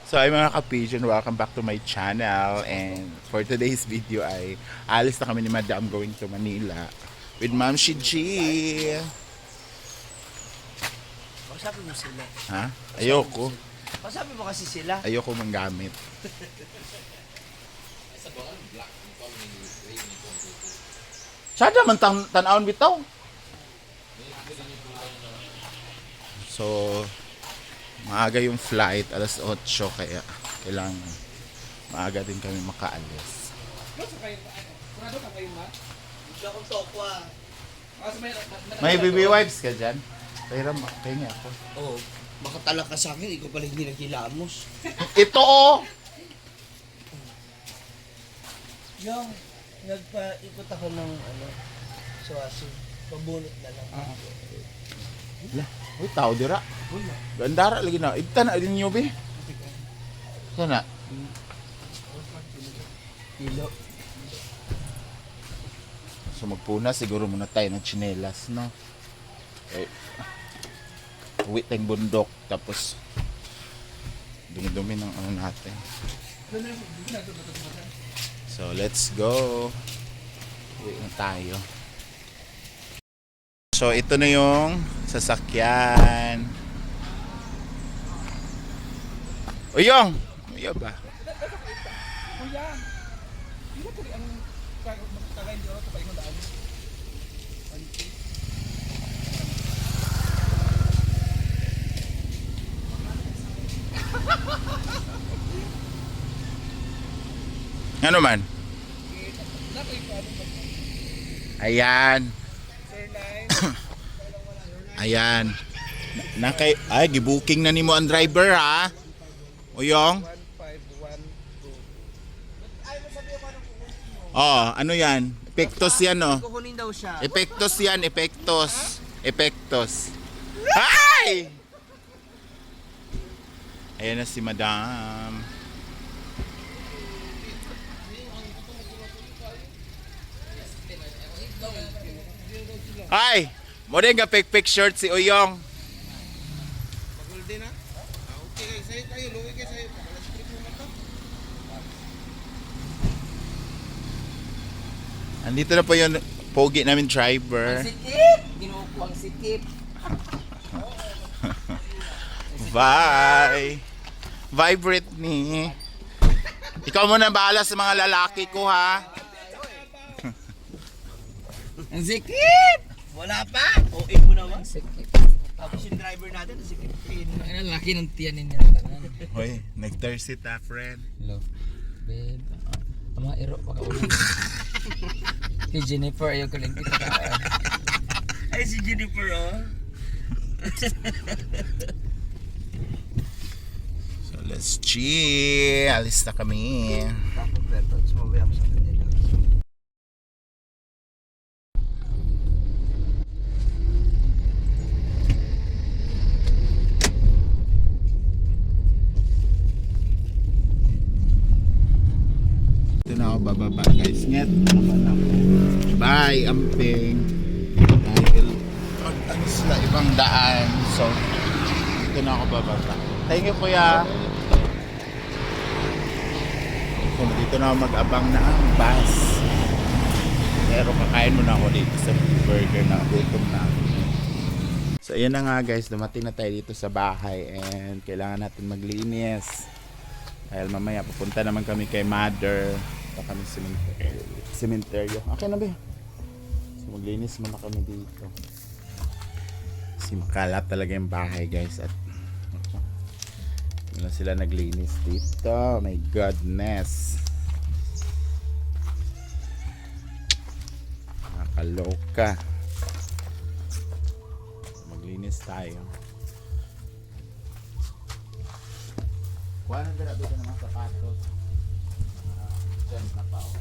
So ay mga ka-pigeon, welcome back to my channel. And for today's video ay alis na kami ni Madam going to Manila with Ma'am Shiji. Kausapin mo sila. Ha? Ayoko. Kausapin mo kasi sila. Ayoko manggamit. Sada man tan-awon bitaw. So, maaga yung flight, alas 8 kaya kailangan maaga din kami makaalis. Sigurado ka kayo, ma? Hindi akong tokwa. May baby wipes ka dyan? Pairam, kaya nga ako. Oo. Makatala ka sa akin, ikaw pala hindi naghilamos. Ito oh! Yung, nagpaikot ako ng suwaso. Pabunot na lang. Uy, tao dira. Gandara lagi na. Ibta na din nyo, be. Sana. Ilo. So magpuna siguro muna tayo ng tsinelas, no? Eh, uwi tayong bundok. Tapos, dumi-dumi ng ano natin. So, let's go. Uwi na tayo. So, ito na yung sasakyan. Uyong! Uya ba? Kuya, di ba tuloy ang magkakain di oras sa paingon daan? Ano man? Nakoy ko ano mag Ayan. Sir Nine, Ayan. Nakay ay gibooking na nimo ang driver ha. Uyong. 1512. Oh, ano 'yan? Epektos 'yan oh. Kukunin daw siya. Epektos 'yan, epektos. Epektos. Ay! Ayan na si Madam. Ay! Mo din ga pick shirt si Uyong. Pagul din ha? Okay, sa'yo tayo, luwi kayo sa'yo. Pakalas trip mo man to. Andito na po yung pogi namin driver. Sikip! Ginuko ang sikip. Bye! Bye, Britney. Ikaw muna bahala sa mga lalaki ko, ha? Ang sikip! Wala pa! O, mo naman. Sikip. Tapos yung driver natin, ang sikip. Ano, laki ng tiyan ninyo. Hoy, nag-thirsty ta, friend. Hello. Babe. Ang mga iro pa ka ulit. Si Jennifer, ayaw ko lang kita ka. Ay, si Jennifer, oh. So, let's chill. Alis na kami. Tapos, Berto, sumabay ako sa kanila. Ito na ako bababa, guys. Nget. Bye, amping. Dahil, ano sila, ibang daan. So, ito na ako bababa. Thank you, kuya. So, dito na ako mag-abang na ang bus. Pero kakain muna ako dito sa burger na gutom na ako. So, ayan na nga guys. Dumating na tayo dito sa bahay and kailangan natin maglinis. Dahil mamaya pupunta naman kami kay Mother. Ito kami cementerio. Okay na ba? So, maglinis muna kami dito. Kasi makalat talaga yung bahay guys. At wala sila naglinis dito. My goodness. Nakakaloka. Maglinis tayo. Kuha na dito ng mga sapatos. Diyan na pa oh.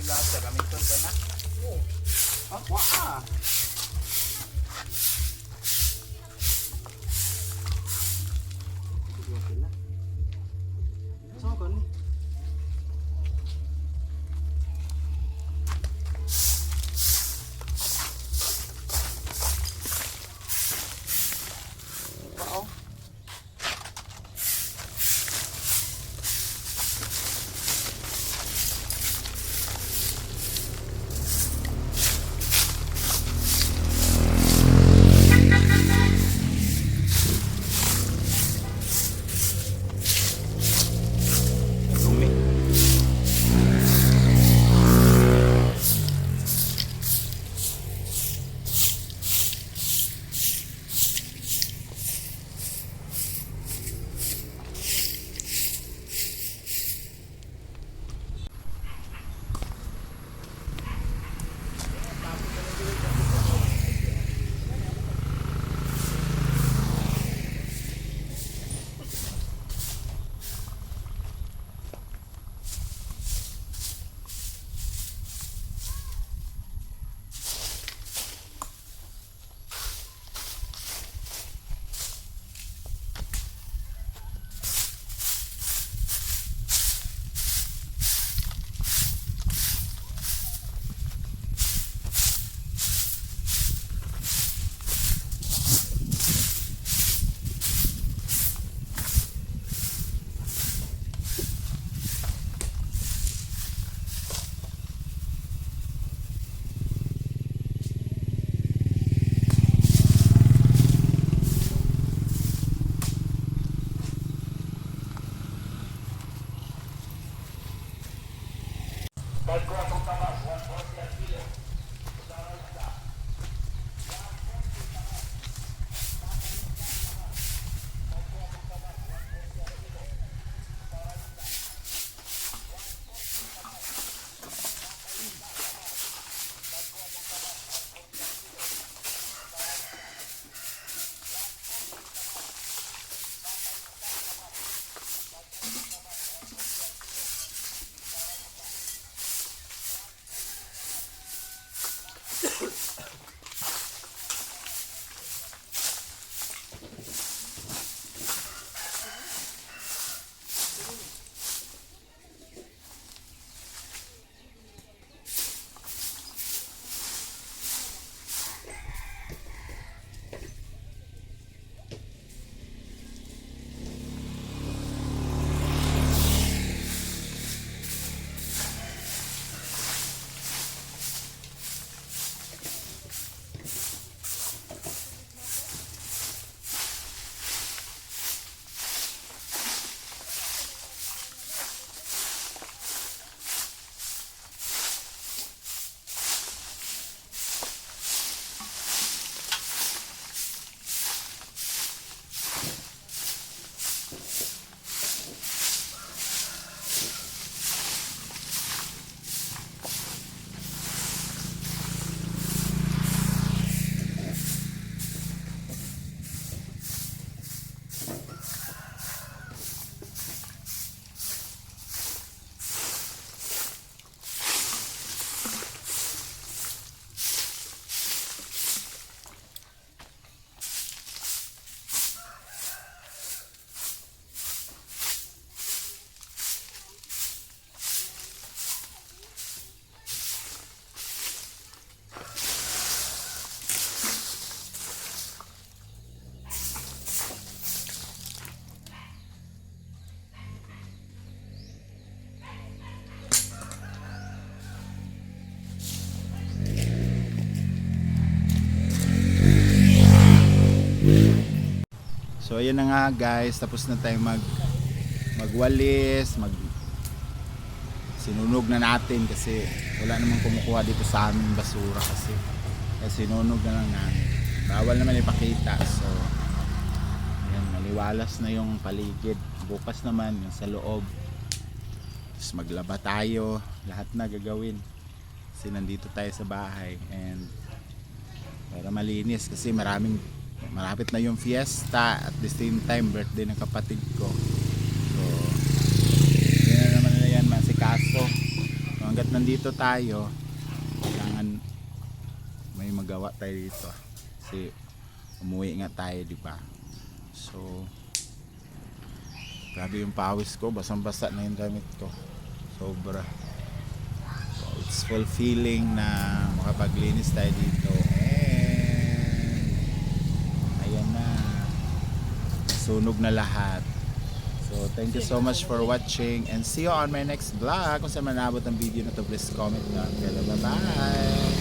lasa, gamiton ka na. Ako ah. Saan ka ni? Pao. Dumi. So ayan na nga guys, tapos na tayong magwalis, sinunog na natin kasi wala namang kumukuha dito sa aming basura kasi sinunog na lang namin. Bawal naman ipakita. So ayan, maliwalas na yung paligid. Bukas naman yung sa loob. Tapos maglaba tayo, lahat na gagawin. Kasi nandito tayo sa bahay and para malinis kasi malapit na yung fiesta at the same time birthday ng kapatid ko. So yan na naman na yan masikaso. hanggat nandito tayo, kailangan may magawa tayo dito. Kasi umuwi nga tayo, di ba? So, grabe yung pawis ko, basang-basa na yung damit ko. Sobra. So, it's fulfilling na makapaglinis tayo dito. And ayan na. Sunog na lahat. So, thank you so much for watching and see you on my next vlog. Kung saan man naabot ang video na to, please comment down below. Bye-bye!